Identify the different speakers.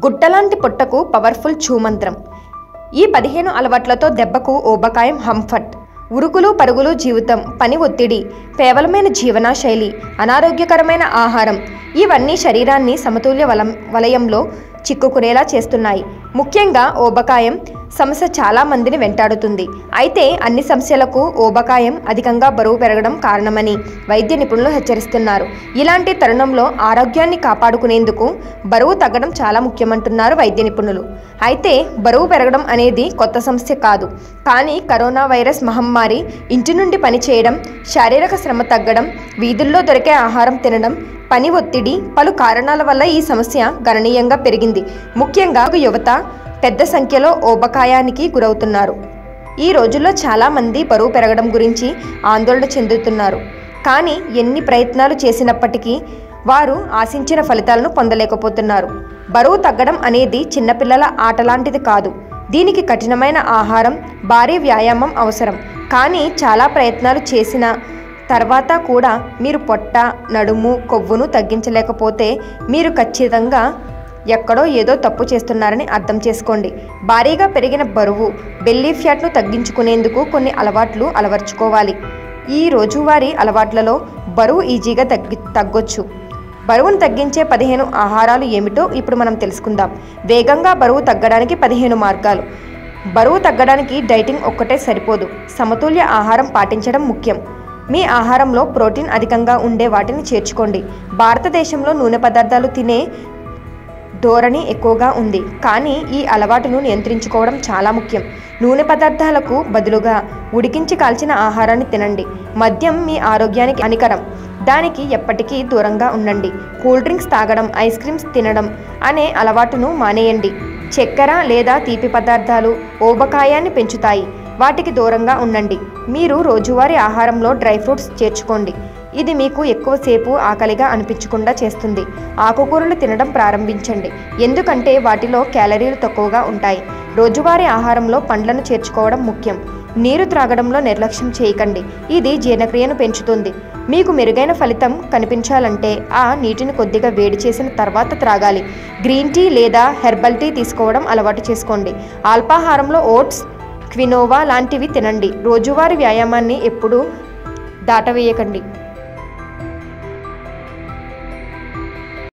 Speaker 1: గుట్టలాంటి పుట్టకు powerful చూమంత్రం. ఈ 15 అలవాట్లతో దెబ్బకు ఓబకాయం హంఫట్. ఉరుకులు పరుగులు జీవితం, పని ఒత్తిడి, కేవలమైన జీవనశైలి, అనారోగ్యకరమైన ఆహారం ఇవన్నీ శరీరాన్ని సమతుల్య వలయంలో చిక్కుకునేలా చేస్తున్నాయి. ముఖ్యంగా ఓబకాయం సమస్య చాలా మందిని వెంటాడుతుంది. అయితే అన్ని సమస్యలకు ఓబకాయం అధికంగా బరువు పెరగడం కారణమని వైద్య నిపుణులు హెచ్చరిస్తున్నారు. ఇలాంటి తరుణంలో ఆరోగ్యాన్ని కాపాడుకునేందుకు బరువు తగ్గడం చాలా ముఖ్యమంటున్నారు వైద్య నిపుణులు. అయితే బరువు పెరగడం అనేది కొత్త సమస్య కాదు. కానీ కరోనా వైరస్ మహమ్మారి, ఇంటి నుండి పని చేయడం, శారీరక శ్రమ తగ్గడం, వీధుల్లో దొరికే ఆహారం తినడం, పని ఒత్తిడి పలు కారణాల వల్ల ఈ సమస్య గణనీయంగా పెరిగింది. ముఖ్యంగా యువత పెద్ద సంఖ్యలో ఓబకాయానికి గురవుతున్నారు. ఈ రోజుల్లో చాలామంది బరువు పెరగడం గురించి ఆందోళన చెందుతున్నారు. కానీ ఎన్ని ప్రయత్నాలు చేసినప్పటికీ వారు ఆశించిన ఫలితాలను పొందలేకపోతున్నారు. బరువు తగ్గడం అనేది చిన్నపిల్లల ఆటలాంటిది కాదు. దీనికి కఠినమైన ఆహారం, భారీ వ్యాయామం అవసరం. కానీ చాలా ప్రయత్నాలు చేసిన తర్వాత కూడా మీరు పొట్ట, నడుము, కొవ్వును తగ్గించలేకపోతే మీరు ఖచ్చితంగా ఎక్కడో ఏదో తప్పు చేస్తున్నారని అర్థం చేసుకోండి. భారీగా పెరిగిన బరువు, బెల్లీ ఫ్యాట్ను తగ్గించుకునేందుకు కొన్ని అలవాట్లు అలవర్చుకోవాలి. ఈ రోజువారీ అలవాట్లలో బరువు ఈజీగా తగ్గొచ్చు. బరువును తగ్గించే 15 ఆహారాలు ఏమిటో ఇప్పుడు మనం తెలుసుకుందాం. వేగంగా బరువు తగ్గడానికి 15 మార్గాలు. బరువు తగ్గడానికి డైటింగ్ ఒక్కటే సరిపోదు. సమతుల్య ఆహారం పాటించడం ముఖ్యం. మీ ఆహారంలో ప్రోటీన్ అధికంగా ఉండే వాటిని చేర్చుకోండి. భారతదేశంలో నూనె పదార్థాలు తినే ధోరణి ఎక్కువగా ఉంది. కానీ ఈ అలవాటును నియంత్రించుకోవడం చాలా ముఖ్యం. నూనె పదార్థాలకు బదులుగా ఉడికించి కాల్చిన ఆహారాన్ని తినండి. మద్యం మీ ఆరోగ్యానికి హానికరం. దానికి ఎప్పటికీ దూరంగా ఉండండి. కూల్ డ్రింక్స్ తాగడం, ఐస్ క్రీమ్స్ తినడం అనే అలవాటును మానేయండి. చక్కెర లేదా తీపి పదార్థాలు ఓబకాయాన్ని పెంచుతాయి. వాటికి దూరంగా ఉండండి. మీరు రోజువారీ ఆహారంలో డ్రై ఫ్రూట్స్ చేర్చుకోండి. ఇది మీకు ఎక్కువసేపు ఆకలిగా అనిపించకుండా చేస్తుంది. ఆకుకూరలు తినడం ప్రారంభించండి, ఎందుకంటే వాటిలో క్యాలరీలు తక్కువగా ఉంటాయి. రోజువారీ ఆహారంలో పండ్లను చేర్చుకోవడం ముఖ్యం. నీరు త్రాగడంలో నిర్లక్ష్యం చేయకండి. ఇది జీర్ణక్రియను పెంచుతుంది. మీకు మెరుగైన ఫలితం కనిపించాలంటే ఆ నీటిని కొద్దిగా వేడి చేసిన తర్వాత త్రాగాలి. గ్రీన్ టీ లేదా హెర్బల్ టీ తీసుకోవడం అలవాటు చేసుకోండి. అల్పాహారంలో ఓట్స్, క్వినోవా లాంటివి తినండి. రోజువారీ వ్యాయామాన్ని ఎప్పుడూ దాటవేయకండి.